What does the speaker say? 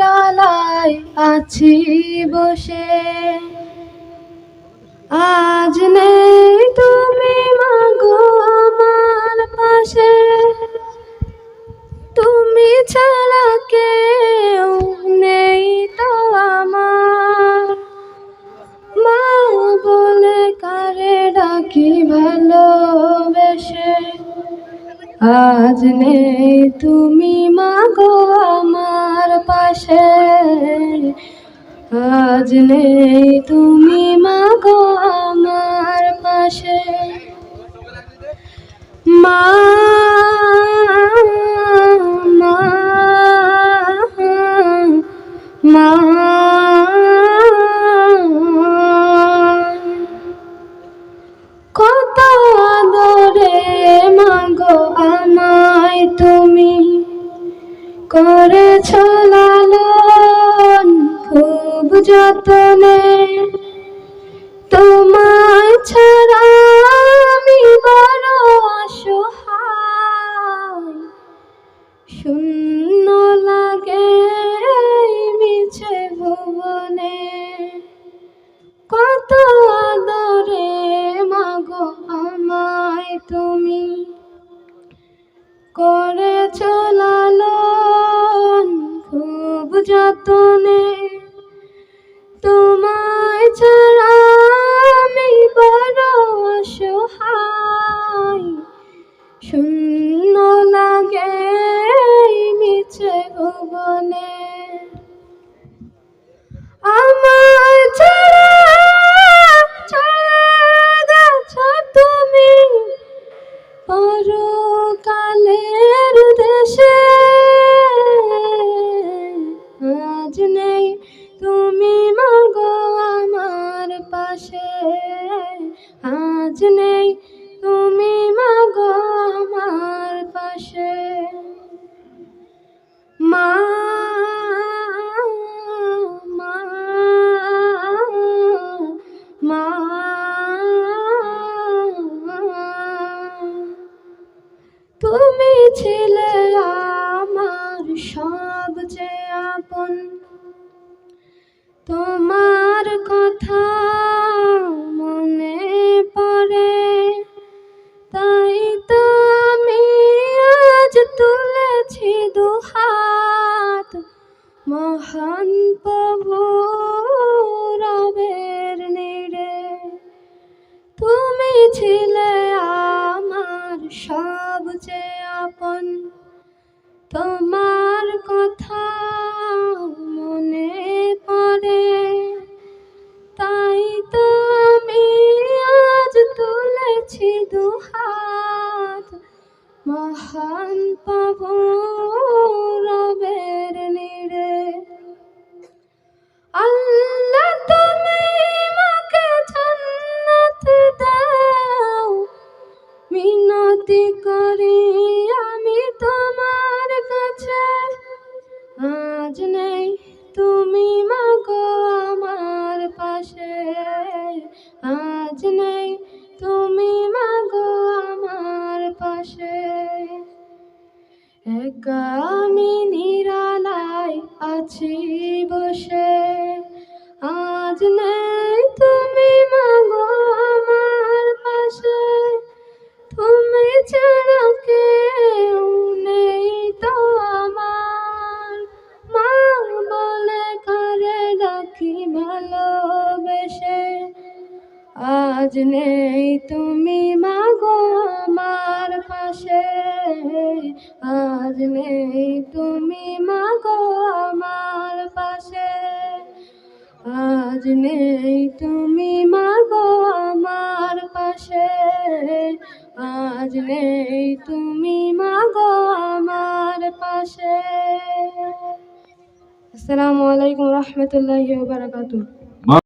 নিরালায় আছি বসে, আজ নেই তুমি মাগো আমার পাশে। তুমি ছাড়া কেউ নেই তো আমার, মা বলে কারে ডাকি ভালোবেসে। আজ নেই তুমি মাগো আমার পাশে, আজ নেই তুমি মাগো আমার পাশে। মা মা মা কত আদরে মাগো আমায় তুমি, করেছ লালন খুব যতনে। তোমায় ছাড়া আমি বড় অসহায়, শূন্য লাগে এই মিছে ভুবনে। কত আদরে মাগো আমায় তুমি, করেছ লালন খুব যতনে। তোমায় ছাড়া আমি বড় অসহায়, শূন্য লাগে এই মিছে ভুবনে। আমায় ছাড়া চলে গেছ তুমি পরকালের দেশে, আজ নেই তুমি মাগো আমার পাশে, আজ নেই তুমি মাগো আমার পাশে। মা মা মা তুমি ছিলে আমার সবচেয়ে আপন, তোমার কথা মনে পড়ে, তাই তো আমি আজ তুলেছি দুহাত মহান প্রভু রবের নিড়ে। তুমি ছিলে আমার সবচেয়ে আপন, তোমার কথা মনে পড়ে, তাই তো আমি আজ তুলেছি দুহাত মহান প্রভু রবের নিড়ে। আল্লাহ তুমি আমাকে জান্নাত দাও, মিনতি করি আমি তোমার কাছে। আজ নেই তুমি মাগো আমার পাশে, আজ নেই তুমি মাগো আমার পাশে। একা আমি নিরালায় আছি বসে, আজ নেই তুমি মাগো আমার পাশে। তুমি ছাড়া কেউ নেই তো আমার, মা বলে কারে ডাকি ভালোবেসে। আজ নেই তুমি মাগো আমার পাশে, আজ নেই তুমি মাগো আমার পাশে, আজ নেই তুমি মাগো আমার পাশে, আজ নেই তুমি মাগো আমার পাশে। আসসালামু আলাইকুম রহমতুল্লাহি ওয়া বারাকাতুহু।